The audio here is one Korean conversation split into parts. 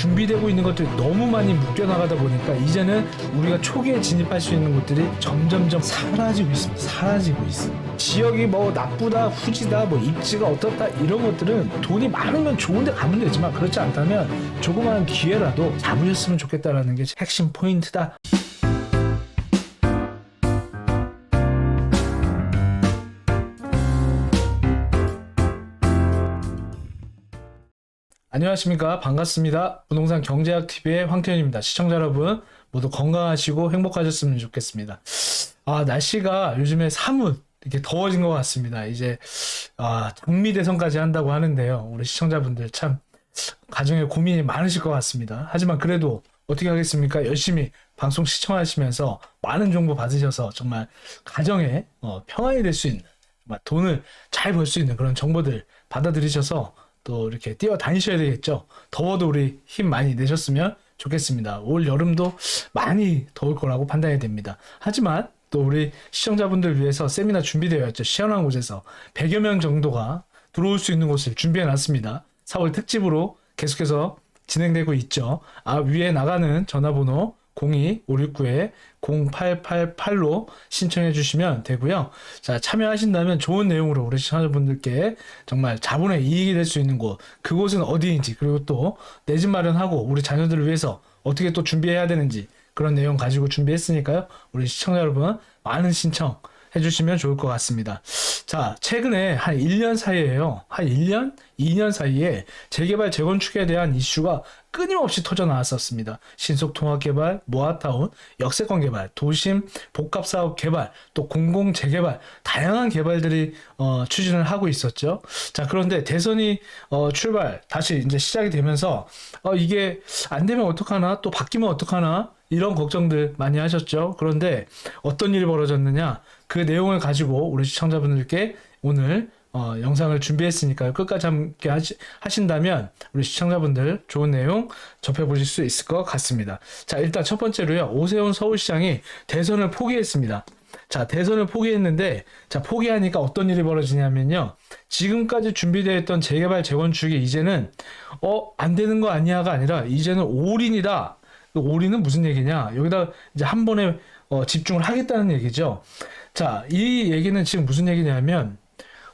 준비되고 있는 것들이 너무 많이 묶여나가다 보니까 이제는 우리가 초기에 진입할 수 있는 곳들이 점점점 사라지고 있습니다. 사라지고 있어요. 지역이 뭐 나쁘다, 후지다, 뭐 입지가 어떻다 이런 것들은 돈이 많으면 좋은데 가면 되지만 그렇지 않다면 조그마한 기회라도 잡으셨으면 좋겠다라는 게 핵심 포인트다. 안녕하십니까, 반갑습니다. 부동산 경제학TV의 황태현입니다. 시청자 여러분 모두 건강하시고 행복하셨으면 좋겠습니다. 날씨가 요즘에 사뭇 이렇게 더워진 것 같습니다. 이제 장미 대선까지 한다고 하는데요, 우리 시청자분들 참 가정에 고민이 많으실 것 같습니다. 하지만 그래도 어떻게 하겠습니까? 열심히 방송 시청하시면서 많은 정보 받으셔서 정말 가정에 평안이 될 수 있는, 정말 돈을 잘 벌 수 있는 그런 정보들 받아들이셔서 또 이렇게 뛰어다니셔야 되겠죠. 더워도 우리 힘 많이 내셨으면 좋겠습니다. 올 여름도 많이 더울 거라고 판단이 됩니다. 하지만 또 우리 시청자분들 위해서 세미나 준비되어 있죠. 시원한 곳에서 100여 명 정도가 들어올 수 있는 곳을 준비해 놨습니다. 4월 특집으로 계속해서 진행되고 있죠. 위에 나가는 전화번호 02-569-0888로 신청해 주시면 되고요. 자, 참여하신다면 좋은 내용으로 우리 시청자분들께 정말 자본의 이익이 될 수 있는 곳, 그곳은 어디인지, 그리고 또 내 집 마련하고 우리 자녀들을 위해서 어떻게 또 준비해야 되는지 그런 내용 가지고 준비했으니까요. 우리 시청자 여러분 많은 신청 해주시면 좋을 것 같습니다. 자, 최근에 한 1년 사이에요. 한 1년? 2년 사이에 재개발, 재건축에 대한 이슈가 끊임없이 터져 나왔었습니다. 신속통합 개발, 모아타운, 역세권 개발, 도심 복합사업 개발, 또 공공 재개발, 다양한 개발들이 추진을 하고 있었죠. 자, 그런데 대선이 다시 이제 시작이 되면서 이게 안 되면 어떡하나, 또 바뀌면 어떡하나, 이런 걱정들 많이 하셨죠. 그런데 어떤 일이 벌어졌느냐, 그 내용을 가지고 우리 시청자분들께 오늘 영상을 준비했으니까요. 끝까지 함께 하신다면 우리 시청자분들 좋은 내용 접해보실 수 있을 것 같습니다. 자, 일단 첫 번째로요, 오세훈 서울시장이 대선을 포기했습니다. 자, 대선을 포기했는데, 자, 포기하니까 어떤 일이 벌어지냐면요, 지금까지 준비되어 있던 재개발, 재건축이 이제는 안 되는 거 아니야가 아니라 이제는 올인이다. 올인은 무슨 얘기냐? 여기다 이제 한 번에 집중을 하겠다는 얘기죠. 자, 이 얘기는 지금 무슨 얘기냐면,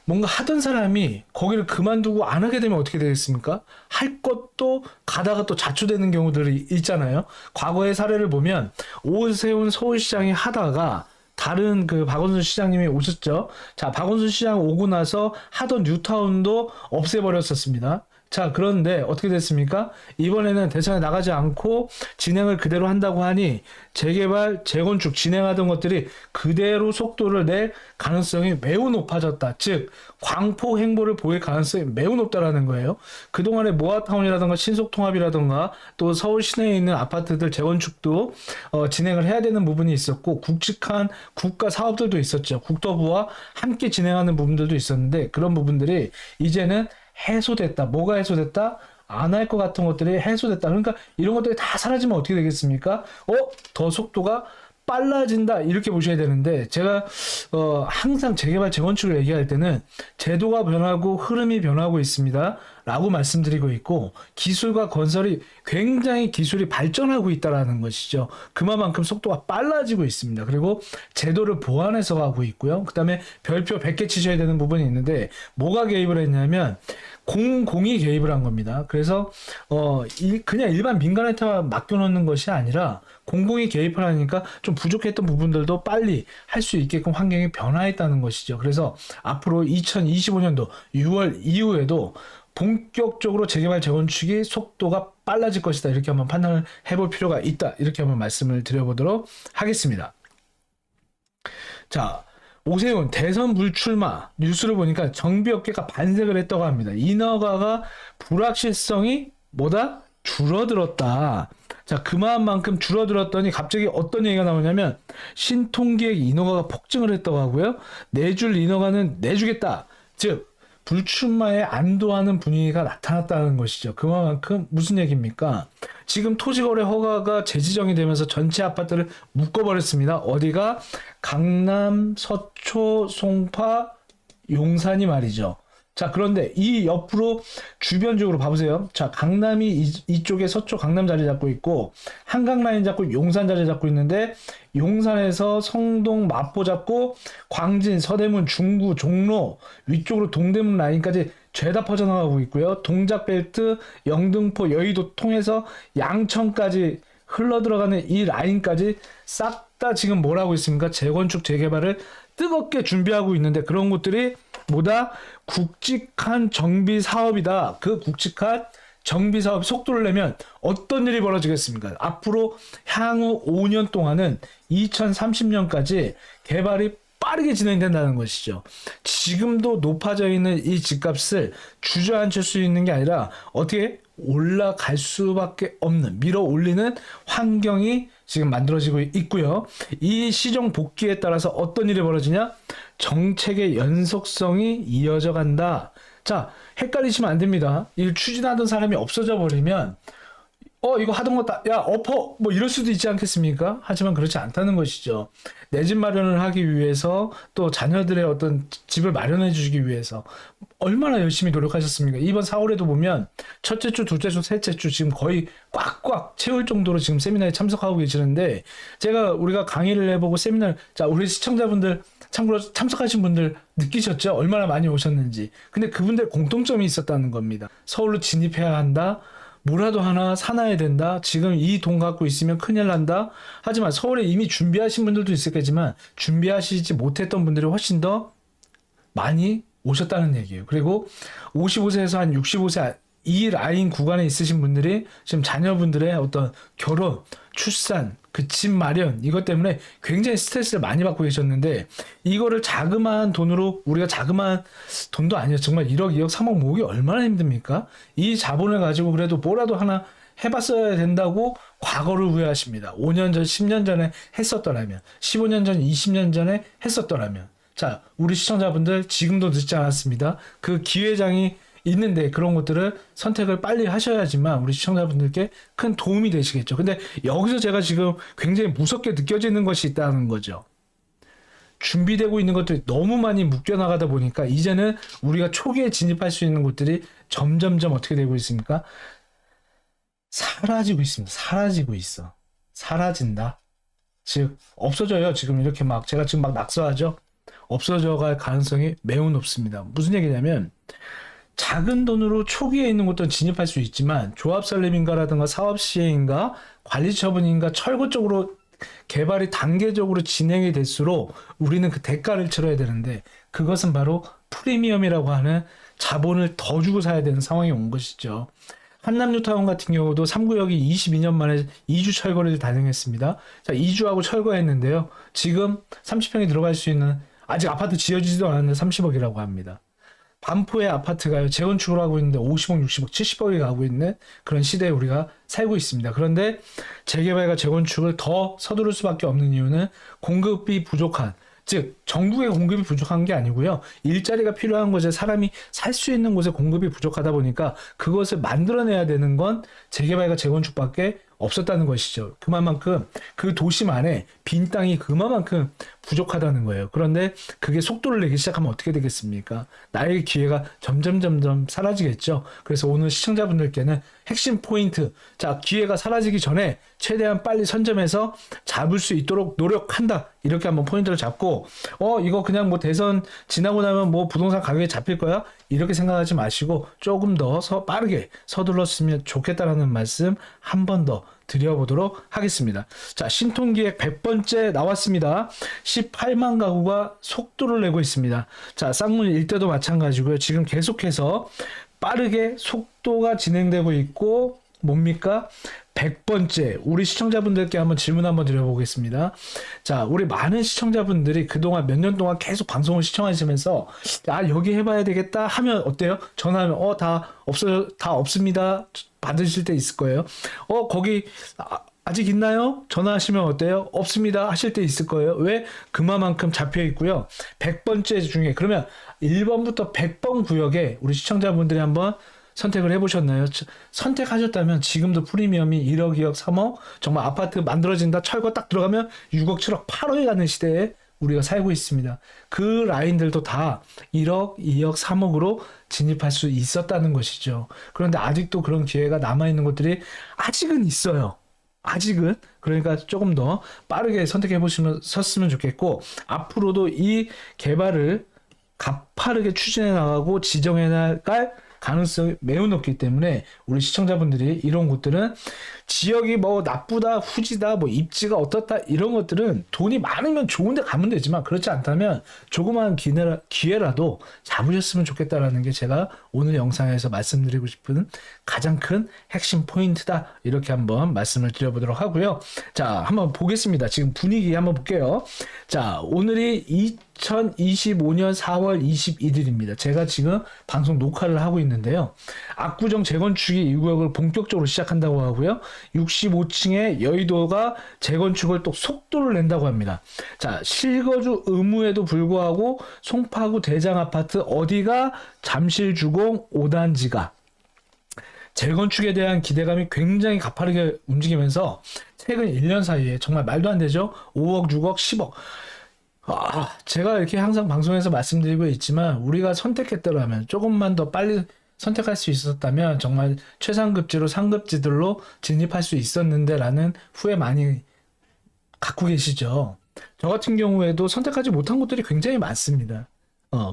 뭔가 하던 사람이 거기를 그만두고 안 하게 되면 어떻게 되겠습니까? 할 것도 가다가 또 자초되는 경우들이 있잖아요. 과거의 사례를 보면 오세훈 서울시장이 하다가 다른 박원순 시장님이 오셨죠. 자, 박원순 시장 오고 나서 하던 뉴타운도 없애버렸었습니다. 자, 그런데 어떻게 됐습니까? 이번에는 대선에 나가지 않고 진행을 그대로 한다고 하니 재개발, 재건축 진행하던 것들이 그대로 속도를 낼 가능성이 매우 높아졌다. 즉, 광폭 행보를 보일 가능성이 매우 높다라는 거예요. 그동안에 모아타운이라든가 신속통합이라든가 또 서울 시내에 있는 아파트들 재건축도 진행을 해야 되는 부분이 있었고, 굵직한 국가 사업들도 있었죠. 국토부와 함께 진행하는 부분들도 있었는데, 그런 부분들이 이제는 해소됐다. 뭐가 해소됐다? 안 할 것 같은 것들이 해소됐다. 그러니까 이런 것들이 다 사라지면 어떻게 되겠습니까? 더 속도가 빨라진다, 이렇게 보셔야 되는데, 제가 항상 재개발, 재건축을 얘기할 때는 제도가 변하고 흐름이 변하고 있습니다 라고 말씀드리고 있고, 기술과 건설이 굉장히 기술이 발전하고 있다라는 것이죠. 그만큼 속도가 빨라지고 있습니다. 그리고 제도를 보완해서 가고 있고요. 그 다음에 별표 100개 치셔야 되는 부분이 있는데, 뭐가 개입을 했냐면 공이 개입을 한 겁니다. 그래서 그냥 일반 민간한테만 맡겨놓는 것이 아니라 공공이 개입을 하니까 좀 부족했던 부분들도 빨리 할 수 있게끔 환경이 변화했다는 것이죠. 그래서 앞으로 2025년도 6월 이후에도 본격적으로 재개발, 재건축이 속도가 빨라질 것이다, 이렇게 한번 판단을 해볼 필요가 있다, 이렇게 한번 말씀을 드려보도록 하겠습니다. 자, 오세훈 대선 불출마 뉴스를 보니까 정비업계가 반색을 했다고 합니다. 인허가가 불확실성이 줄어들었다. 자, 그만큼 줄어들었더니 갑자기 어떤 얘기가 나오냐면 신통기획 인허가가 폭증을 했다고 하고요. 내줄 인허가는 내주겠다. 즉, 불출마에 안도하는 분위기가 나타났다는 것이죠. 그만큼 무슨 얘기입니까? 지금 토지거래 허가가 재지정이 되면서 전체 아파트를 묶어버렸습니다. 어디가? 강남, 서초, 송파, 용산이 말이죠. 자, 그런데 이 옆으로 주변적으로 봐보세요. 자, 강남이 이쪽에 서초 강남 자리 잡고 있고, 한강 라인 잡고 용산 자리 잡고 있는데, 용산에서 성동 마포 잡고, 광진, 서대문, 중구, 종로, 위쪽으로 동대문 라인까지 죄다 퍼져나가고 있고요. 동작벨트, 영등포, 여의도 통해서 양천까지 흘러 들어가는 이 라인까지 싹 다 지금 뭘 하고 있습니까? 재건축, 재개발을 뜨겁게 준비하고 있는데 그런 것들이 뭐다? 굵직한 정비 사업이다. 그 굵직한 정비 사업 속도를 내면 어떤 일이 벌어지겠습니까? 앞으로 향후 5년 동안은 2030년까지 개발이 빠르게 진행된다는 것이죠. 지금도 높아져 있는 이 집값을 주저앉힐 수 있는 게 아니라 어떻게 올라갈 수밖에 없는, 밀어 올리는 환경이 지금 만들어지고 있고요. 이 시정 복귀에 따라서 어떤 일이 벌어지냐? 정책의 연속성이 이어져 간다. 자, 헷갈리시면 안 됩니다. 일 추진하던 사람이 없어져 버리면 이거 하던 거 야, 엎어! 뭐 이럴 수도 있지 않겠습니까? 하지만 그렇지 않다는 것이죠. 내 집 마련을 하기 위해서 또 자녀들의 어떤 집을 마련해 주기 위해서 얼마나 열심히 노력하셨습니까? 이번 4월에도 보면 첫째 주, 둘째 주, 셋째 주 지금 거의 꽉꽉 채울 정도로 지금 세미나에 참석하고 계시는데 우리가 강의를 해보고 자, 우리 시청자분들 참고로 참석하신 분들 느끼셨죠? 얼마나 많이 오셨는지. 근데 그분들 공통점이 있었다는 겁니다. 서울로 진입해야 한다. 뭐라도 하나 사놔야 된다. 지금 이 돈 갖고 있으면 큰일 난다. 하지만 서울에 이미 준비하신 분들도 있었겠지만 준비하시지 못했던 분들이 훨씬 더 많이 오셨다는 얘기예요. 그리고 55세에서 한 65세 이 라인 구간에 있으신 분들이 지금 자녀분들의 어떤 결혼, 출산, 그 집 마련 이것 때문에 굉장히 스트레스를 많이 받고 계셨는데 이거를 자그마한 돈으로 우리가 자그마한 돈도 아니에요. 정말 1억, 2억, 3억 모으기 얼마나 힘듭니까? 이 자본을 가지고 그래도 뭐라도 하나 해봤어야 된다고 과거를 후회하십니다. 5년 전, 10년 전에 했었더라면, 15년 전, 20년 전에 했었더라면. 자, 우리 시청자분들 지금도 늦지 않았습니다. 그 기회장이 있는데 그런 것들을 선택을 빨리 하셔야지만 우리 시청자분들께 큰 도움이 되시겠죠. 근데 여기서 제가 지금 굉장히 무섭게 느껴지는 것이 있다는 거죠. 준비되고 있는 것들이 너무 많이 묶여나가다 보니까 이제는 우리가 초기에 진입할 수 있는 곳들이 점점점 어떻게 되고 있습니까? 사라지고 있습니다. 사라지고 있어. 사라진다. 즉 없어져요. 지금 이렇게 제가 지금 낙서하죠. 없어져 갈 가능성이 매우 높습니다. 무슨 얘기냐면 작은 돈으로 초기에 있는 곳도 진입할 수 있지만 조합 설립인가라든가 사업 시행인가 관리 처분인가 철거 쪽으로 개발이 단계적으로 진행이 될수록 우리는 그 대가를 치러야 되는데 그것은 바로 프리미엄이라고 하는 자본을 더 주고 사야 되는 상황이 온 것이죠. 한남뉴타운 같은 경우도 3구역이 22년 만에 2주 철거를 단행했습니다. 자, 2주하고 철거했는데요. 지금 30평이 들어갈 수 있는 아직 아파트 지어지지도 않았는데 30억이라고 합니다. 반포의 아파트가요, 재건축을 하고 있는데 50억, 60억, 70억이 가고 있는 그런 시대에 우리가 살고 있습니다. 그런데 재개발과 재건축을 더 서두를 수밖에 없는 이유는 공급이 부족한, 즉 전국의 공급이 부족한 게 아니고요. 일자리가 필요한 곳에 사람이 살 수 있는 곳에 공급이 부족하다 보니까 그것을 만들어내야 되는 건 재개발과 재건축밖에 없었다는 것이죠. 그만큼 그 도심 안에 빈 땅이 그만큼 부족하다는 거예요. 그런데 그게 속도를 내기 시작하면 어떻게 되겠습니까? 나의 기회가 점점 사라지겠죠. 그래서 오늘 시청자분들께는 핵심 포인트, 자, 기회가 사라지기 전에 최대한 빨리 선점해서 잡을 수 있도록 노력한다. 이렇게 한번 포인트를 잡고 이거 그냥 대선 지나고 나면 부동산 가격이 잡힐 거야? 이렇게 생각하지 마시고 조금 더 빠르게 서둘렀으면 좋겠다라는 말씀 한 번 더 드려보도록 하겠습니다. 자, 신통기획 100번째 나왔습니다. 18만 가구가 속도를 내고 있습니다. 자, 쌍문 일대도 마찬가지고요. 지금 계속해서 빠르게 속도가 진행되고 있고 뭡니까? 100번째 우리 시청자분들께 한번 질문 한번 드려보겠습니다. 자, 우리 많은 시청자분들이 그동안 몇 년 동안 계속 방송을 시청하시면서 여기 해봐야 되겠다 하면 어때요? 전화하면 다 없습니다 받으실 때 있을 거예요. 거기 아직 있나요? 전화하시면 어때요? 없습니다 하실 때 있을 거예요. 왜? 그만큼 잡혀 있고요. 100번째 중에 그러면 1번부터 100번 구역에 우리 시청자분들이 한번 선택을 해보셨나요? 선택하셨다면 지금도 프리미엄이 1억, 2억, 3억 정말 아파트 만들어진다 철거 딱 들어가면 6억, 7억, 8억에 가는 시대에 우리가 살고 있습니다. 그 라인들도 다 1억, 2억, 3억으로 진입할 수 있었다는 것이죠. 그런데 아직도 그런 기회가 남아있는 것들이 아직은 있어요. 아직은. 그러니까 조금 더 빠르게 선택해 보셨으면 좋겠고, 앞으로도 이 개발을 가파르게 추진해 나가고 지정해 나갈 가능성이 매우 높기 때문에 우리 시청자분들이 이런 곳들은 지역이 뭐 나쁘다, 후지다, 뭐 입지가 어떻다 이런 것들은 돈이 많으면 좋은 데 가면 되지만 그렇지 않다면 조그마한 기회라도 잡으셨으면 좋겠다라는 게 제가 오늘 영상에서 말씀드리고 싶은 가장 큰 핵심 포인트다. 이렇게 한번 말씀을 드려보도록 하고요. 자, 한번 보겠습니다. 지금 분위기 한번 볼게요. 자, 오늘이 2025년 4월 21일입니다. 제가 지금 방송 녹화를 하고 있는데요. 압구정 재건축이 이 구역을 본격적으로 시작한다고 하고요. 65층의 여의도가 재건축을 또 속도를 낸다고 합니다. 자, 실거주 의무에도 불구하고 송파구 대장아파트 어디가 잠실주공 5단지가 재건축에 대한 기대감이 굉장히 가파르게 움직이면서 최근 1년 사이에 정말 말도 안 되죠. 5억, 6억, 10억. 제가 이렇게 항상 방송에서 말씀드리고 있지만 우리가 선택했더라면 조금만 더 빨리 선택할 수 있었다면 정말 최상급지로 상급지들로 진입할 수 있었는데 라는 후회 많이 갖고 계시죠. 저 같은 경우에도 선택하지 못한 곳들이 굉장히 많습니다.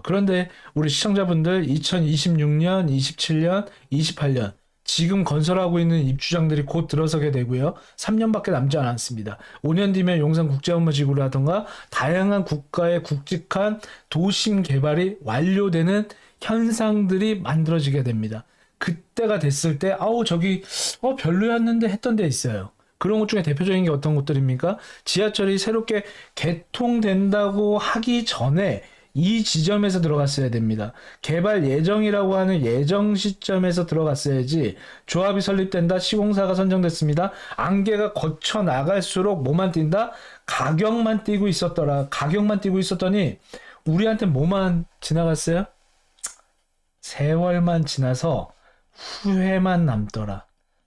그런데 우리 시청자분들 2026년, 27년, 28년 지금 건설하고 있는 입주장들이 곧 들어서게 되고요. 3년밖에 남지 않았습니다. 5년 뒤면 용산 국제업무지구라던가 다양한 국가의 굵직한 도심 개발이 완료되는 현상들이 만들어지게 됩니다. 그때가 됐을 때 저기 별로였는데 했던 데 있어요. 그런 것 중에 대표적인 게 어떤 곳들입니까? 지하철이 새롭게 개통된다고 하기 전에 이 지점에서 들어갔어야 됩니다. 개발 예정이라고 하는 예정 시점에서 들어갔어야지. 조합이 설립된다. 시공사가 선정됐습니다. 안개가 거쳐 나갈수록 뭐만 뛴다? 가격만 뛰고 있었더라. 가격만 뛰고 있었더니 우리한테 뭐만 지나갔어요? 세월만 지나서 후회만 남더라.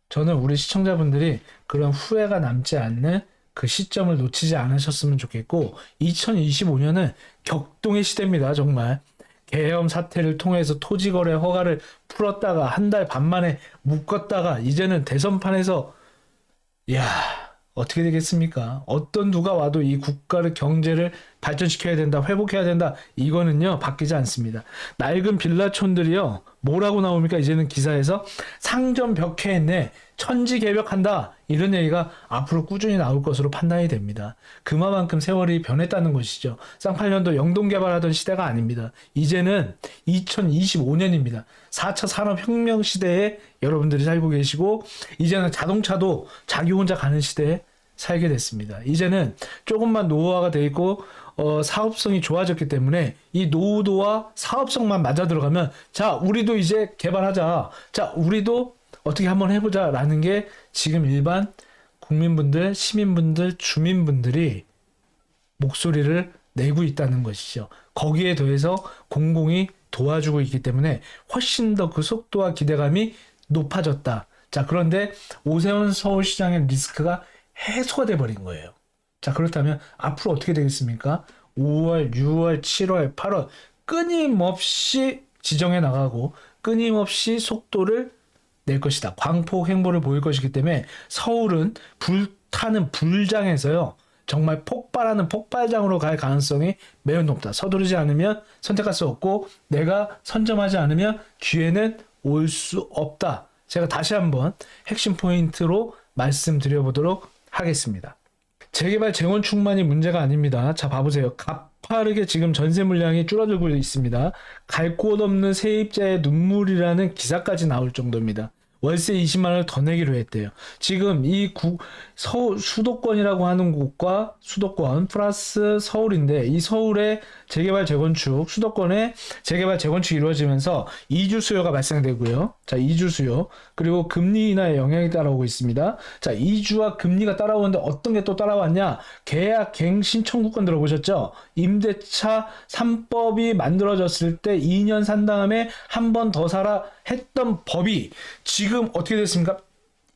저는 우리 시청자분들이 그런 후회가 남지 않는 그 시점을 놓치지 않으셨으면 좋겠고 2025년은 격동의 시대입니다. 정말 계엄 사태를 통해서 토지거래 허가를 풀었다가 한 달 반 만에 묶었다가 이제는 대선판에서 어떻게 되겠습니까? 어떤 누가 와도 이 국가를 경제를 발전시켜야 된다, 회복해야 된다. 이거는요 바뀌지 않습니다. 낡은 빌라촌들이요 뭐라고 나옵니까? 이제는 기사에서 상점 벽해했네, 천지개벽한다, 이런 얘기가 앞으로 꾸준히 나올 것으로 판단이 됩니다. 그만큼 세월이 변했다는 것이죠. 쌍팔년도 영동개발하던 시대가 아닙니다. 이제는 2025년입니다. 4차 산업혁명 시대에 여러분들이 살고 계시고 이제는 자동차도 자기 혼자 가는 시대에 살게 됐습니다. 이제는 조금만 노후화가 돼 있고 사업성이 좋아졌기 때문에 이 노후도와 사업성만 맞아 들어가면 자 우리도 이제 개발하자, 자 우리도 어떻게 한번 해보자 라는 게 지금 일반 국민분들, 시민분들, 주민분들이 목소리를 내고 있다는 것이죠. 거기에 더해서 공공이 도와주고 있기 때문에 훨씬 더 그 속도와 기대감이 높아졌다. 자, 그런데 오세훈 서울시장의 리스크가 해소가 돼버린 거예요. 자, 그렇다면 앞으로 어떻게 되겠습니까? 5월, 6월, 7월, 8월 끊임없이 지정해 나가고 끊임없이 속도를 낼 것이다. 광폭 행보를 보일 것이기 때문에 서울은 불타는 불장에서요. 정말 폭발하는 폭발장으로 갈 가능성이 매우 높다. 서두르지 않으면 선택할 수 없고 내가 선점하지 않으면 기회는 올 수 없다. 제가 다시 한번 핵심 포인트로 말씀드려보도록 하겠습니다. 재개발 재건축만이 문제가 아닙니다. 자, 봐보세요. 가파르게 지금 전세 물량이 줄어들고 있습니다. 갈 곳 없는 세입자의 눈물이라는 기사까지 나올 정도입니다. 월세 20만 원을 더 내기로 했대요. 지금 이 수도권이라고 하는 곳과 수도권 플러스 서울인데 이 서울의 재개발 재건축, 수도권의 재개발 재건축이 이루어지면서 이주 수요가 발생되고요. 자, 이주 수요. 그리고 금리 인하의 영향이 따라오고 있습니다. 자, 이주와 금리가 따라오는데 어떤 게 또 따라왔냐? 계약 갱신 청구권 들어보셨죠? 임대차 3법이 만들어졌을 때 2년 산 다음에 한 번 더 사라 했던 법이 지금 어떻게 됐습니까?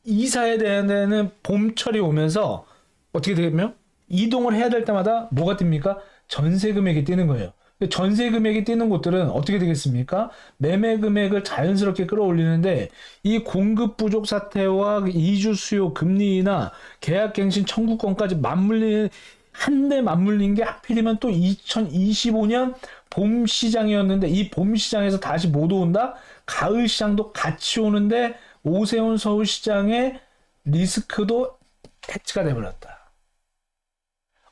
이사에 대한 봄철이 오면서 어떻게 되면 이동을 해야 될 때마다 뭐가 뜹니까? 전세 금액이 뛰는 거예요. 전세 금액이 뛰는 곳들은 어떻게 되겠습니까? 매매 금액을 자연스럽게 끌어올리는데 이 공급 부족 사태와 이주 수요 금리나 계약갱신 청구권까지 맞물리는 한데 맞물린 게 하필이면 또 2025년 봄 시장이었는데 이 봄 시장에서 다시 못 온다? 가을 시장도 같이 오는데 오세훈 서울시장의 리스크도 해치가 돼버렸다.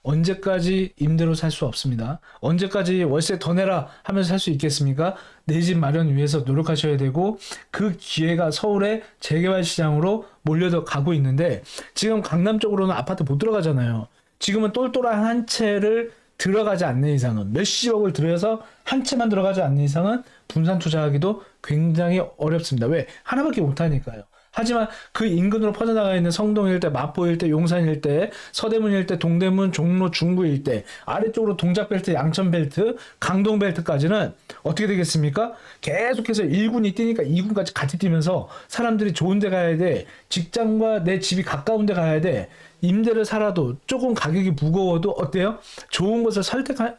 언제까지 임대로 살 수 없습니다. 언제까지 월세 더 내라 하면서 살 수 있겠습니까? 내 집 마련 위해서 노력하셔야 되고 그 기회가 서울의 재개발 시장으로 몰려들 가고 있는데 지금 강남 쪽으로는 아파트 못 들어가잖아요. 지금은 똘똘한 한 채를 들어가지 않는 이상은 몇십억을 들여서 한 채만 들어가지 않는 이상은 분산 투자하기도 굉장히 어렵습니다. 왜? 하나밖에 못하니까요. 하지만 그 인근으로 퍼져나가 있는 성동 일대, 마포 일대, 용산 일대, 서대문 일대, 동대문, 종로, 중구 일대, 아래쪽으로 동작벨트, 양천벨트, 강동벨트까지는 어떻게 되겠습니까? 계속해서 1군이 뛰니까 2군까지 같이 뛰면서 사람들이 좋은 데 가야 돼. 직장과 내 집이 가까운 데 가야 돼. 임대를 살아도 조금 가격이 무거워도 어때요? 좋은 것을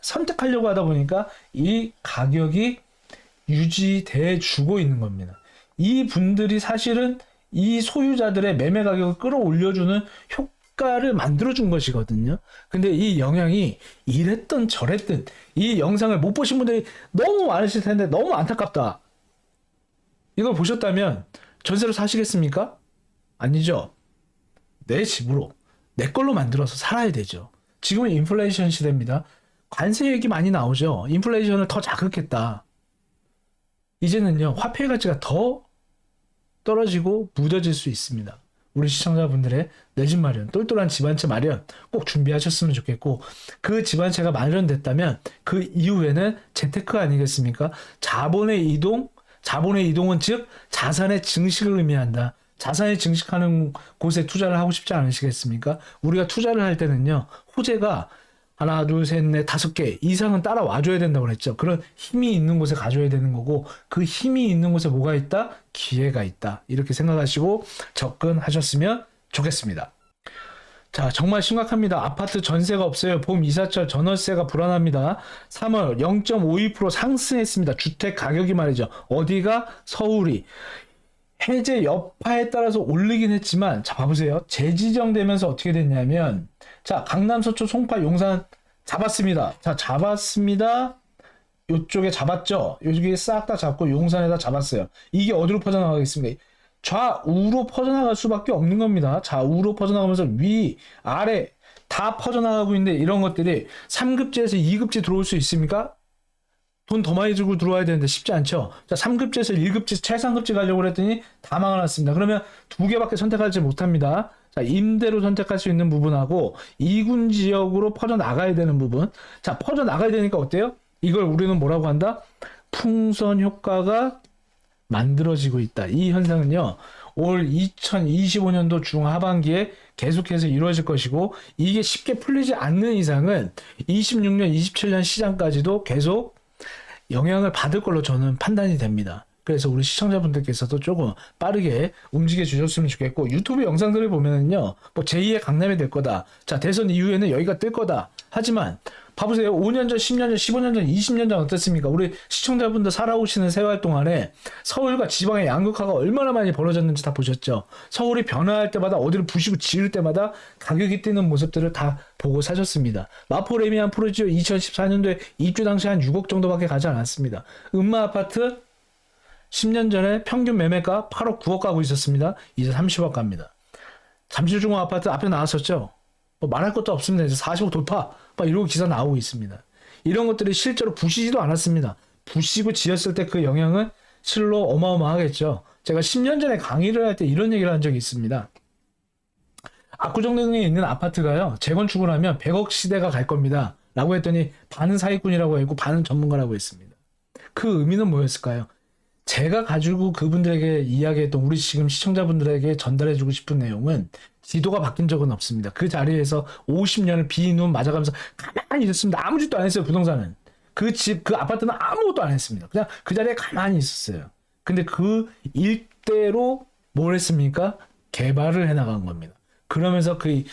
선택하려고 하다 보니까 이 가격이 유지돼 주고 있는 겁니다. 이 분들이 사실은 이 소유자들의 매매 가격을 끌어올려주는 효과를 만들어준 것이거든요. 근데 이 영향이 이랬든 저랬든 이 영상을 못 보신 분들이 너무 많으실 텐데 너무 안타깝다. 이걸 보셨다면 전세로 사시겠습니까? 아니죠. 내 집으로 내 걸로 만들어서 살아야 되죠. 지금은 인플레이션 시대입니다. 관세 얘기 많이 나오죠. 인플레이션을 더 자극했다. 이제는요, 화폐 가치가 더 떨어지고 무뎌질 수 있습니다. 우리 시청자분들의 내 집 마련, 똘똘한 집 한 채 마련 꼭 준비하셨으면 좋겠고, 그 집 한 채가 마련됐다면 그 이후에는 재테크 아니겠습니까? 자본의 이동은 즉 자산의 증식을 의미한다. 자산이 증식하는 곳에 투자를 하고 싶지 않으시겠습니까? 우리가 투자를 할 때는요, 호재가 하나, 둘, 셋, 넷, 5개 이상은 따라와줘야 된다고 그랬죠. 그런 힘이 있는 곳에 가줘야 되는 거고, 그 힘이 있는 곳에 뭐가 있다? 기회가 있다. 이렇게 생각하시고 접근하셨으면 좋겠습니다. 자, 정말 심각합니다. 아파트 전세가 없어요. 봄 이사철 전월세가 불안합니다. 3월 0.52% 상승했습니다. 주택 가격이 말이죠. 어디가? 서울이. 해제 여파에 따라서 올리긴 했지만, 자, 봐보세요. 재지정되면서 어떻게 됐냐면, 자, 강남, 서초, 송파, 용산 잡았습니다. 자, 잡았습니다. 요쪽에 잡았죠? 요쪽에 싹 다 잡고 용산에다 잡았어요. 이게 어디로 퍼져나가겠습니까? 좌우로 퍼져나갈 수밖에 없는 겁니다. 좌우로 퍼져나가면서 위, 아래 다 퍼져나가고 있는데 이런 것들이 3급제에서 2급제 들어올 수 있습니까? 돈 더 많이 들고 들어와야 되는데 쉽지 않죠. 자, 3급제에서 1급제, 최상급제 가려고 그랬더니 다 막아놨습니다. 그러면 두 개밖에 선택하지 못합니다. 자, 임대로 선택할 수 있는 부분하고 2군 지역으로 퍼져나가야 되는 부분. 자, 퍼져나가야 되니까 어때요? 이걸 우리는 뭐라고 한다? 풍선 효과가 만들어지고 있다. 이 현상은요, 올 2025년도 중하반기에 계속해서 이루어질 것이고, 이게 쉽게 풀리지 않는 이상은 26년, 27년 시장까지도 계속 영향을 받을 걸로 저는 판단이 됩니다. 그래서 우리 시청자분들께서도 조금 빠르게 움직여 주셨으면 좋겠고, 유튜브 영상들을 보면은요, 뭐 제2의 강남이 될 거다. 자, 대선 이후에는 여기가 뜰 거다. 하지만 봐보세요. 5년 전, 10년 전, 15년 전, 20년 전 어땠습니까? 우리 시청자분들 살아오시는 세월 동안에 서울과 지방의 양극화가 얼마나 많이 벌어졌는지 다 보셨죠? 서울이 변화할 때마다 어디를 부시고 지을 때마다 가격이 뛰는 모습들을 다 보고 사셨습니다. 마포 레미안 프로지오 2014년도에 입주 당시 한 6억 정도밖에 가지 않았습니다. 음마 아파트 10년 전에 평균 매매가 8억, 9억 가고 있었습니다. 이제 30억 갑니다. 잠실중앙 아파트 앞에 나왔었죠? 뭐 말할 것도 없습니다. 이제 40억 돌파. 막 이러고 기사 나오고 있습니다. 이런 것들이 실제로 부시지도 않았습니다. 부시고 지었을 때 그 영향은 실로 어마어마하겠죠. 제가 10년 전에 강의를 할 때 이런 얘기를 한 적이 있습니다. 압구정동에 있는 아파트가요, 재건축을 하면 100억 시대가 갈 겁니다. 라고 했더니 반은 사기꾼이라고 했고 반은 전문가라고 했습니다. 그 의미는 뭐였을까요? 제가 가지고 그분들에게 이야기했던, 우리 지금 시청자분들에게 전달해주고 싶은 내용은 지도가 바뀐 적은 없습니다. 그 자리에서 50년을 비눈 맞아가면서 가만히 있었습니다. 아무 짓도 안 했어요, 부동산은. 그 집, 그 아파트는 아무것도 안 했습니다. 그냥 그 자리에 가만히 있었어요. 근데 그 일대로 뭘 했습니까? 개발을 해나간 겁니다. 그러면서 그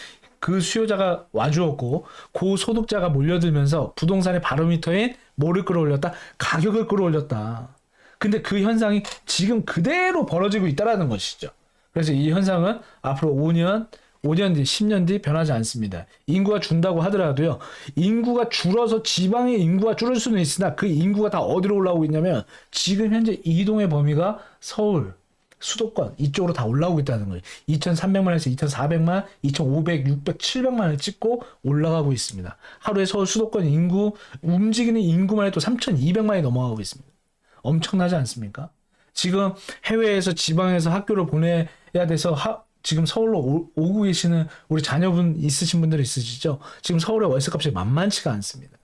그 수요자가 와주었고 고소득자가 몰려들면서 부동산의 바로미터인 뭐를 끌어올렸다? 가격을 끌어올렸다. 근데 그 현상이 지금 그대로 벌어지고 있다라는 것이죠. 그래서 이 현상은 앞으로 5년 뒤, 10년 뒤 변하지 않습니다. 인구가 준다고 하더라도요. 인구가 줄어서 지방의 인구가 줄을 수는 있으나 그 인구가 다 어디로 올라오고 있냐면 지금 현재 이동의 범위가 서울, 수도권 이쪽으로 다 올라오고 있다는 거예요. 2,300만에서 2,400만, 2,500, 600, 700만을 찍고 올라가고 있습니다. 하루에 서울 수도권 인구, 움직이는 인구만 해도 3,200만이 넘어가고 있습니다. 엄청나지 않습니까? 지금 해외에서 지방에서 학교를 보내야 돼서 지금 서울로 오고 계시는 우리 자녀분 있으신 분들 있으시죠? 지금 서울의 월세값이 만만치가 않습니다.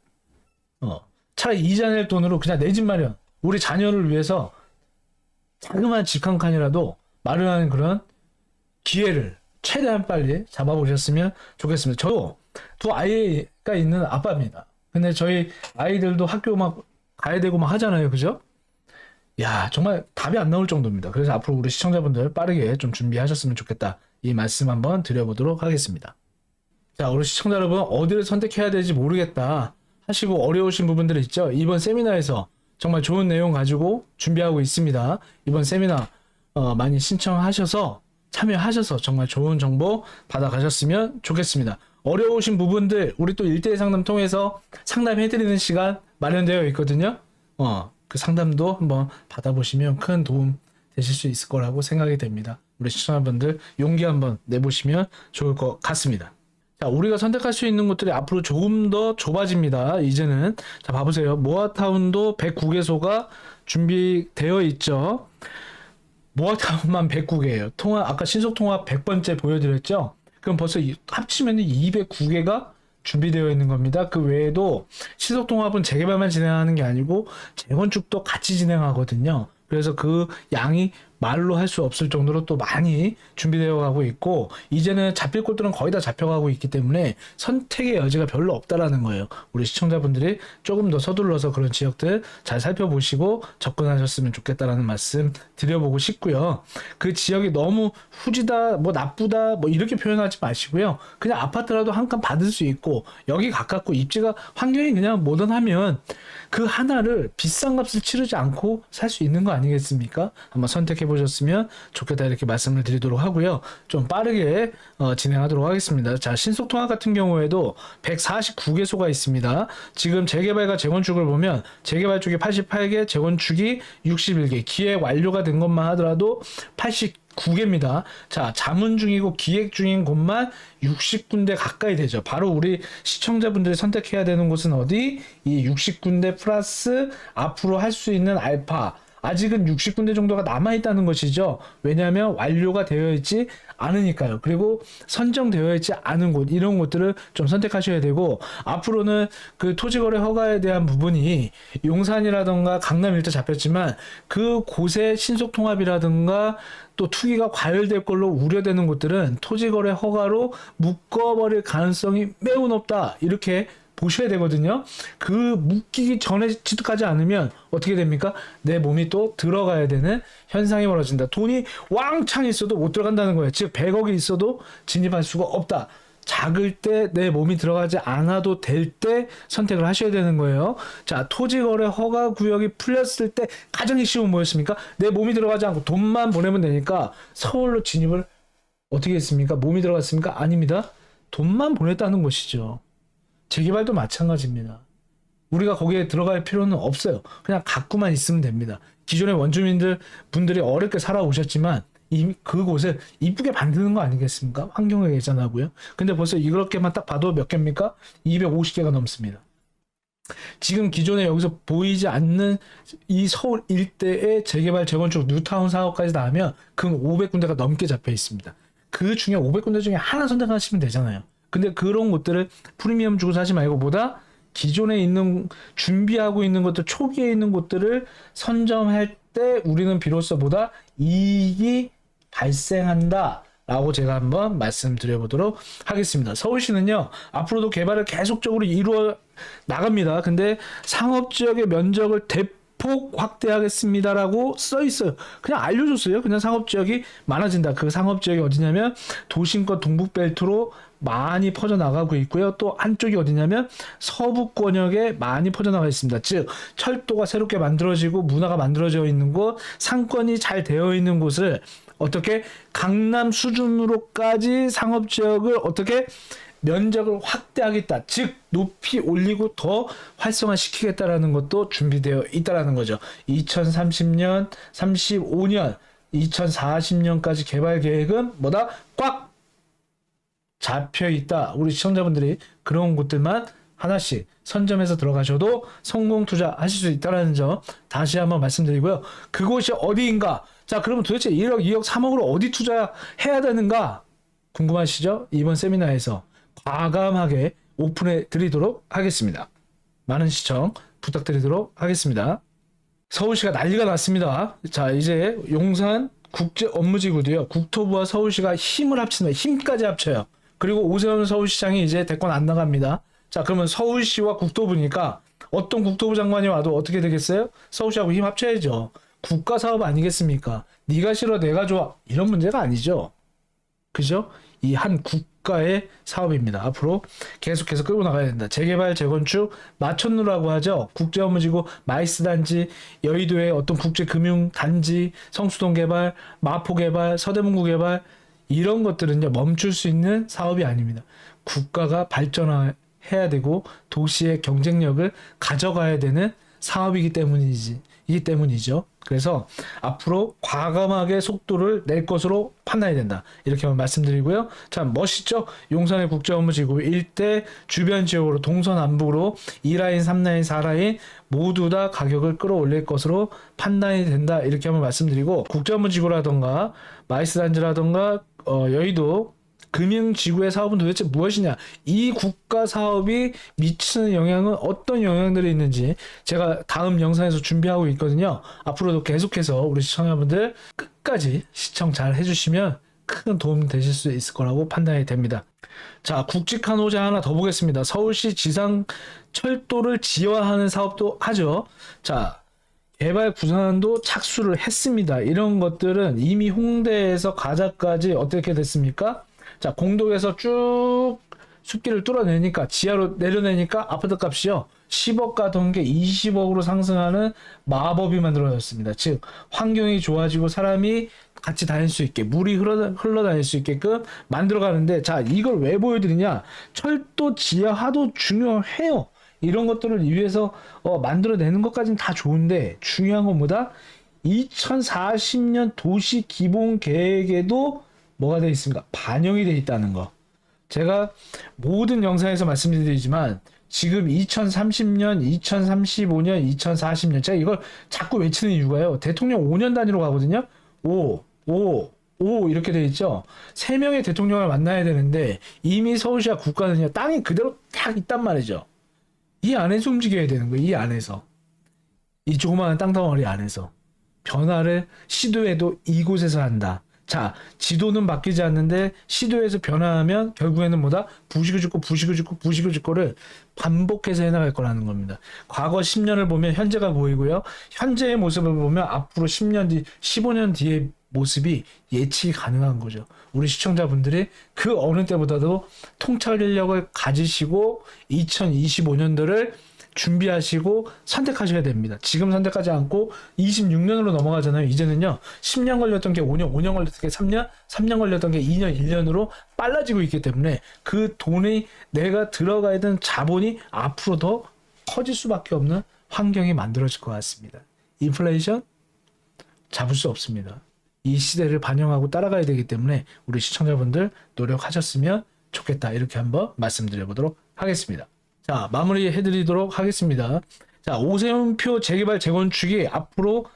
차라리 이자 낼 돈으로 그냥 내 집 마련, 우리 자녀를 위해서 자그마한 집 한 칸이라도 마련하는 그런 기회를 최대한 빨리 잡아보셨으면 좋겠습니다. 저도 두 아이가 있는 아빠입니다. 근데 저희 아이들도 학교 막 가야 되고 막 하잖아요. 그죠? 야, 정말 답이 안 나올 정도입니다. 그래서 앞으로 우리 시청자분들 빠르게 좀 준비하셨으면 좋겠다. 이 말씀 한번 드려보도록 하겠습니다. 자, 우리 시청자 여러분, 어디를 선택해야 될지 모르겠다 하시고 어려우신 부분들 있죠? 이번 세미나에서 정말 좋은 내용 가지고 준비하고 있습니다. 이번 세미나 많이 신청하셔서 참여하셔서 정말 좋은 정보 받아가셨으면 좋겠습니다. 어려우신 부분들 우리 또 1대1 상담 통해서 상담해드리는 시간 마련되어 있거든요. 그 상담도 한번 받아보시면 큰 도움 되실 수 있을 거라고 생각이 됩니다. 우리 시청자분들 용기 한번 내보시면 좋을 것 같습니다. 자, 우리가 선택할 수 있는 곳들이 앞으로 조금 더 좁아집니다. 이제는 자, 봐보세요. 모아타운도 109개소가 준비되어 있죠. 모아타운만 109개예요. 아까 신속통합 100번째 보여드렸죠. 그럼 벌써 합치면 209개가 준비되어 있는 겁니다. 그 외에도 신속통합은 재개발만 진행하는 게 아니고 재건축도 같이 진행하거든요. 그래서 그 양이 말로 할 수 없을 정도로 또 많이 준비되어 가고 있고, 이제는 잡힐 곳들은 거의 다 잡혀가고 있기 때문에 선택의 여지가 별로 없다라는 거예요. 우리 시청자분들이 조금 더 서둘러서 그런 지역들 잘 살펴보시고 접근하셨으면 좋겠다라는 말씀 드려보고 싶고요. 그 지역이 너무 후지다, 뭐 나쁘다, 뭐 이렇게 표현하지 마시고요. 그냥 아파트라도 한 칸 받을 수 있고 여기 가깝고 입지가 환경이 그냥 모던하면 그 하나를 비싼 값을 치르지 않고 살 수 있는 거 아니겠습니까? 한번 선택해 보셨으면 좋겠다 이렇게 말씀을 드리도록 하고요. 좀 빠르게 진행하도록 하겠습니다. 자, 신속통합 같은 경우에도 149개소가 있습니다. 지금 재개발과 재건축을 보면 재개발 쪽이 88개, 재건축이 61개, 기획 완료가 된 것만 하더라도 89개입니다. 자, 자문 중이고 기획 중인 곳만 60군데 가까이 되죠. 바로 우리 시청자분들이 선택해야 되는 곳은 어디? 이 60군데 플러스 앞으로 할 수 있는 알파. 아직은 60군데 정도가 남아있다는 것이죠. 왜냐하면 완료가 되어 있지 않으니까요. 그리고 선정되어 있지 않은 곳, 이런 곳들을 좀 선택하셔야 되고, 앞으로는 그 토지거래 허가에 대한 부분이 용산이라든가 강남 일대 잡혔지만 그 곳의 신속통합이라든가 또 투기가 과열될 걸로 우려되는 곳들은 토지거래 허가로 묶어버릴 가능성이 매우 높다, 이렇게 보셔야 되거든요. 그 묶이기 전에 취득하지 않으면 어떻게 됩니까? 내 몸이 또 들어가야 되는 현상이 벌어진다. 돈이 왕창 있어도 못 들어간다는 거예요. 즉 100억이 있어도 진입할 수가 없다. 작을 때 내 몸이 들어가지 않아도 될 때 선택을 하셔야 되는 거예요. 자, 토지거래 허가 구역이 풀렸을 때 가장 쉬운 뭐였습니까? 내 몸이 들어가지 않고 돈만 보내면 되니까 서울로 진입을 어떻게 했습니까? 몸이 들어갔습니까? 아닙니다. 돈만 보냈다는 것이죠. 재개발도 마찬가지입니다. 우리가 거기에 들어갈 필요는 없어요. 그냥 갖고만 있으면 됩니다. 기존의 분들이 어렵게 살아오셨지만 그곳을 이쁘게 만드는 거 아니겠습니까? 환경을 개선하고요. 근데 벌써 이렇게만 딱 봐도 몇 개입니까? 250개가 넘습니다. 지금 기존에 여기서 보이지 않는 이 서울 일대의 재개발, 재건축, 뉴타운 사업까지 다 하면 그 500군데가 넘게 잡혀 있습니다. 그 중에 500군데 중에 하나 선택하시면 되잖아요. 근데 그런 것들을 프리미엄 주고 사지 말고 보다 기존에 있는 준비하고 있는 것들, 초기에 있는 것들을 선점할 때 우리는 비로소 보다 이익이 발생한다 라고 제가 한번 말씀드려보도록 하겠습니다. 서울시는요 앞으로도 개발을 계속적으로 이루어 나갑니다. 근데 상업지역의 면적을 대폭 확대하겠습니다라고 써 있어요. 그냥 알려줬어요. 그냥 상업지역이 많아진다. 그 상업지역이 어디냐면 도심권 동북벨트로 많이 퍼져나가고 있고요. 또 한쪽이 어디냐면 서부권역에 많이 퍼져나가 있습니다. 즉 철도가 새롭게 만들어지고 문화가 만들어져 있는 곳, 상권이 잘 되어 있는 곳을 어떻게 강남 수준으로까지 상업지역을 어떻게 면적을 확대하겠다. 즉 높이 올리고 더 활성화시키겠다라는 것도 준비되어 있다라는 거죠. 2030년, 35년, 2040년까지 개발 계획은 뭐다? 꽉 잡혀 있다. 우리 시청자분들이 그런 곳들만 하나씩 선점해서 들어가셔도 성공 투자하실 수 있다는 점 다시 한번 말씀드리고요. 그곳이 어디인가? 자, 그러면 도대체 1억, 2억, 3억으로 어디 투자해야 되는가? 궁금하시죠? 이번 세미나에서 과감하게 오픈해 드리도록 하겠습니다. 많은 시청 부탁드리도록 하겠습니다. 서울시가 난리가 났습니다. 자, 이제 용산 국제 업무지구도요. 국토부와 서울시가 힘을 합칩니다. 힘까지 합쳐요. 그리고 오세훈 서울시장이 이제 대권 안 나갑니다. 자, 그러면 서울시와 국토부니까 어떤 국토부 장관이 와도 어떻게 되겠어요? 서울시하고 힘 합쳐야죠. 국가 사업 아니겠습니까? 네가 싫어 내가 좋아 이런 문제가 아니죠. 그죠? 이 한 국가의 사업입니다. 앞으로 계속해서 끌고 나가야 된다. 재개발, 재건축, 마천루라고 하죠. 국제업무지구, 마이스 단지, 여의도의 어떤 국제금융 단지, 성수동 개발, 마포 개발, 서대문구 개발 이런 것들은요 멈출 수 있는 사업이 아닙니다. 국가가 발전해야 되고 도시의 경쟁력을 가져가야 되는 사업이기 때문이죠. 그래서 앞으로 과감하게 속도를 낼 것으로 판단이 된다. 이렇게 말씀드리고요. 참 멋있죠? 용산의 국제업무지구 일대 주변 지역으로 동서남북으로 2라인, 3라인, 4라인 모두 다 가격을 끌어올릴 것으로 판단이 된다. 이렇게 한번 말씀드리고 국제업무지구라던가 마이스단지라던가 여의도 금융지구의 사업은 도대체 무엇이냐? 이 국가 사업이 미치는 영향은 어떤 영향들이 있는지 제가 다음 영상에서 준비하고 있거든요. 앞으로도 계속해서 우리 시청자분들 끝까지 시청 잘 해주시면 큰 도움 되실 수 있을 거라고 판단이 됩니다. 자, 굵직한 호재 하나 더 보겠습니다. 서울시 지상 철도를 지하화하는 사업도 하죠. 자, 개발 구상안도 착수를 했습니다. 이런 것들은 이미 홍대에서 가자까지 어떻게 됐습니까? 자, 공도에서 쭉 숲길을 뚫어내니까 지하로 내려내니까 아파트 값이요 10억 가던 게 20억으로 상승하는 마법이 만들어졌습니다. 즉 환경이 좋아지고 사람이 같이 다닐 수 있게 물이 흘러다닐 수 있게끔 만들어가는데 자 이걸 왜 보여드리냐? 철도 지하화도 중요해요. 이런 것들을 위해서 만들어내는 것까지는 다 좋은데 중요한 건 뭐다? 2040년 도시 기본 계획에도 뭐가 되어 있습니까? 반영이 되어 있다는 거. 제가 모든 영상에서 말씀드리지만 지금 2030년, 2035년, 2040년 제가 이걸 자꾸 외치는 이유가요. 대통령 5년 단위로 가거든요. 5 이렇게 되어 있죠. 3명의 대통령을 만나야 되는데 이미 서울시와 국가는요. 땅이 그대로 딱 있단 말이죠. 이 안에서 움직여야 되는 거예요. 이 안에서. 이 조그마한 땅덩어리 안에서. 변화를 시도해도 이곳에서 한다. 자, 지도는 바뀌지 않는데 시도에서 변화하면 결국에는 뭐다? 부식을 짓고를 반복해서 해나갈 거라는 겁니다. 과거 10년을 보면 현재가 보이고요. 현재의 모습을 보면 앞으로 10년 뒤, 15년 뒤의 모습이 예측이 가능한 거죠. 우리 시청자분들이 그 어느 때보다도 통찰력을 가지시고 2025년도를 준비하시고 선택하셔야 됩니다. 지금 선택하지 않고 26년으로 넘어가잖아요. 이제는요. 10년 걸렸던 게 5년, 5년 걸렸던 게 3년, 3년 걸렸던 게 2년, 1년으로 빨라지고 있기 때문에 그 돈이 내가 들어가야 되는 자본이 앞으로 더 커질 수밖에 없는 환경이 만들어질 것 같습니다. 인플레이션 잡을 수 없습니다. 이 시대를 반영하고 따라가야 되기 때문에 우리 시청자분들 노력하셨으면 좋겠다. 이렇게 한번 말씀드려보도록 하겠습니다. 자, 마무리 해드리도록 하겠습니다. 자, 오세훈표 재개발 재건축이 앞으로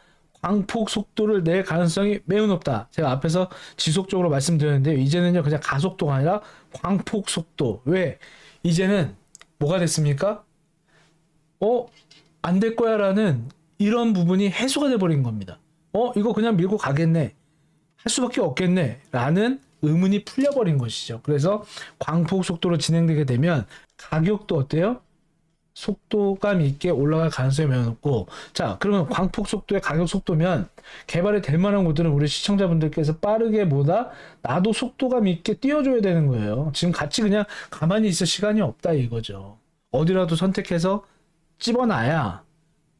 광폭 속도를 낼 가능성이 매우 높다. 제가 앞에서 지속적으로 말씀드렸는데요. 이제는요, 그냥 가속도가 아니라 광폭 속도. 왜? 이제는 뭐가 됐습니까? 안 될 거야 라는 이런 부분이 해소가 돼버린 겁니다. 이거 그냥 밀고 가겠네. 할 수밖에 없겠네. 라는 의문이 풀려버린 것이죠. 그래서 광폭 속도로 진행되게 되면 가격도 어때요? 속도감 있게 올라갈 가능성이 매우 높고, 자, 그러면 광폭 속도의 가격 속도면 개발이 될 만한 곳들은 우리 시청자분들께서 빠르게 보다 나도 속도감 있게 띄워줘야 되는 거예요. 지금 같이 그냥 가만히 있을 시간이 없다 이거죠. 어디라도 선택해서 집어놔야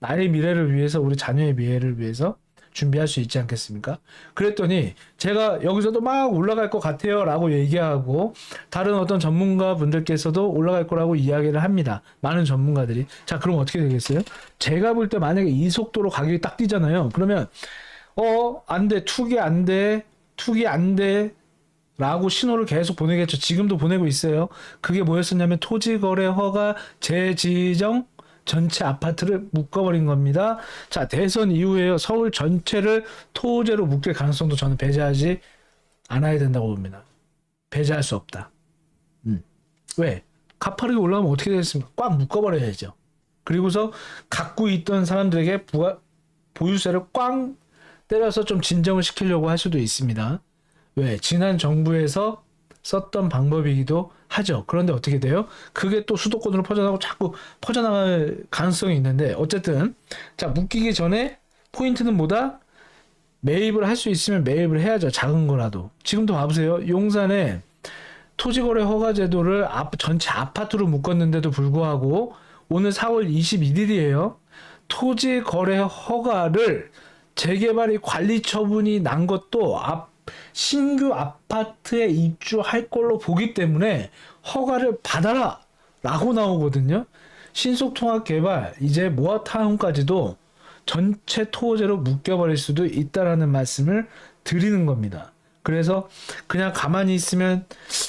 나의 미래를 위해서, 우리 자녀의 미래를 위해서 준비할 수 있지 않겠습니까? 그랬더니 제가 여기서도 막 올라갈 것 같아요 라고 얘기하고, 다른 어떤 전문가 분들께서도 올라갈 거라고 이야기를 합니다. 많은 전문가들이. 자, 그럼 어떻게 되겠어요? 제가 볼 때 만약에 이 속도로 가격이 딱 뛰잖아요. 그러면 안 돼, 투기 안 돼, 투기 안 돼 라고 신호를 계속 보내겠죠. 지금도 보내고 있어요. 그게 뭐였었냐면 토지거래 허가 재지정 전체 아파트를 묶어버린 겁니다. 자, 대선 이후에요. 서울 전체를 토제로 묶일 가능성도 저는 배제하지 않아야 된다고 봅니다. 배제할 수 없다. 왜? 가파르게 올라가면 어떻게 되겠습니까? 꽉 묶어버려야죠. 그리고서 갖고 있던 사람들에게 보유세를 꽝 때려서 좀 진정을 시키려고 할 수도 있습니다. 왜? 지난 정부에서 썼던 방법이기도 하죠. 그런데 어떻게 돼요? 그게 또 수도권으로 퍼져나가고 자꾸 퍼져나갈 가능성이 있는데, 어쨌든 자, 묶이기 전에 포인트는 뭐다? 매입을 할 수 있으면 매입을 해야죠. 작은 거라도. 지금도 봐보세요. 용산에 토지거래 허가 제도를 전체 아파트로 묶었는데도 불구하고 오늘 4월 21일이에요. 토지거래 허가를 재개발이 관리 처분이 난 것도 신규 아파트에 입주할 걸로 보기 때문에 허가를 받아라 라고 나오거든요. 신속통합개발, 이제 모아타운까지도 전체 토지로 묶여버릴 수도 있다라는 말씀을 드리는 겁니다. 그래서 그냥 가만히 있으면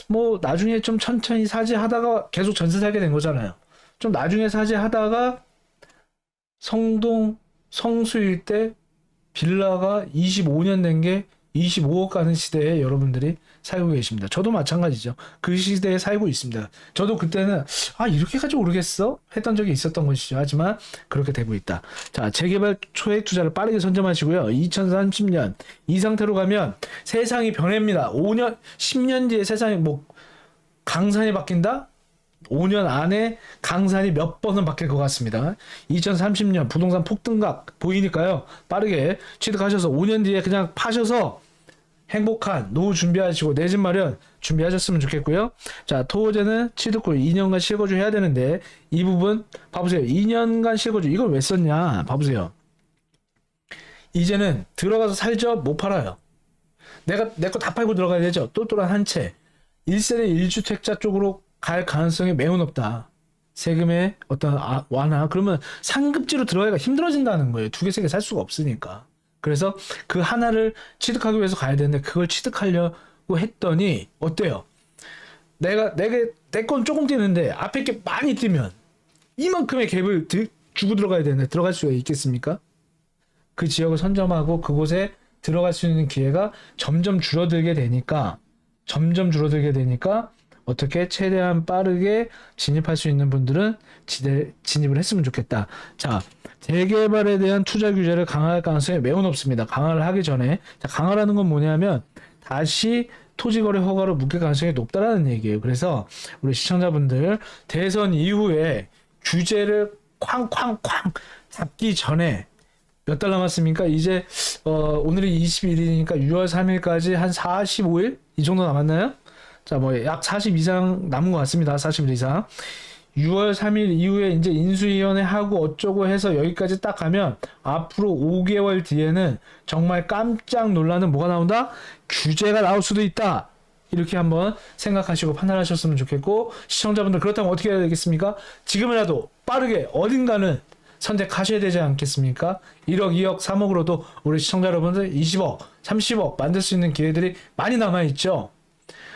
뭐 나중에 좀 천천히 사지하다가 계속 전세 살게 된 거잖아요. 좀 나중에 사지하다가 성동 성수 일대 빌라가 25년 된 게 25억 가는 시대에 여러분들이 살고 계십니다. 저도 마찬가지죠. 그 시대에 살고 있습니다. 저도 그때는 이렇게까지 오르겠어? 했던 적이 있었던 것이죠. 하지만 그렇게 되고 있다. 자, 재개발 초액 투자를 빠르게 선점하시고요. 2030년 이 상태로 가면 세상이 변합니다. 5년, 10년 뒤에 세상이 강산이 바뀐다? 5년 안에 강산이 몇 번은 바뀔 것 같습니다. 2030년 부동산 폭등각 보이니까요. 빠르게 취득하셔서 5년 뒤에 그냥 파셔서 행복한 노후 준비하시고 내 집 마련 준비하셨으면 좋겠고요. 자, 토호제는 취득 후 2년간 실거주 해야 되는데 이 부분 봐보세요. 2년간 실거주 이걸 왜 썼냐 봐보세요. 이제는 들어가서 살죠? 못 팔아요. 내 거 다 팔고 들어가야 되죠. 똘똘한 한 채. 1세대 1주택자 쪽으로 갈 가능성이 매우 높다. 세금의 어떤 완화, 그러면 상급지로 들어가기가 힘들어진다는 거예요. 두 개, 세 개 살 수가 없으니까. 그래서 그 하나를 취득하기 위해서 가야 되는데 그걸 취득하려고 했더니 어때요? 내 건 조금 뛰는데 앞에 게 많이 뛰면 이만큼의 갭을 주고 들어가야 되는데 들어갈 수가 있겠습니까? 그 지역을 선점하고 그곳에 들어갈 수 있는 기회가 점점 줄어들게 되니까 어떻게 최대한 빠르게 진입할 수 있는 분들은 진입을 했으면 좋겠다. 자, 재개발에 대한 투자 규제를 강화할 가능성이 매우 높습니다. 강화를 하기 전에. 자, 강화라는 건 뭐냐면 다시 토지거래 허가로 묶일 가능성이 높다라는 얘기예요. 그래서 우리 시청자분들 대선 이후에 규제를 쾅쾅쾅 잡기 전에 몇 달 남았습니까? 이제 오늘이 21일이니까 6월 3일까지 한 45일? 이 정도 남았나요? 자, 약 40 이상 남은 것 같습니다. 40일 이상. 6월 3일 이후에 이제 인수위원회 하고 어쩌고 해서 여기까지 딱 가면 앞으로 5개월 뒤에는 정말 깜짝 놀라는 뭐가 나온다? 규제가 나올 수도 있다. 이렇게 한번 생각하시고 판단하셨으면 좋겠고, 시청자분들 그렇다면 어떻게 해야 되겠습니까? 지금이라도 빠르게 어딘가는 선택하셔야 되지 않겠습니까? 1억, 2억, 3억으로도 우리 시청자 여러분들 20억, 30억 만들 수 있는 기회들이 많이 남아있죠.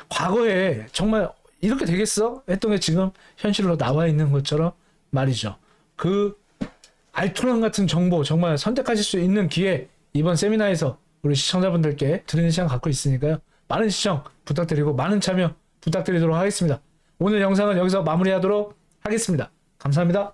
과거에 정말 이렇게 되겠어? 했던 게 지금 현실로 나와 있는 것처럼 말이죠. 그 알토란 같은 정보 정말 선택하실 수 있는 기회 이번 세미나에서 우리 시청자분들께 드리는 시간 갖고 있으니까요. 많은 시청 부탁드리고 많은 참여 부탁드리도록 하겠습니다. 오늘 영상은 여기서 마무리하도록 하겠습니다. 감사합니다.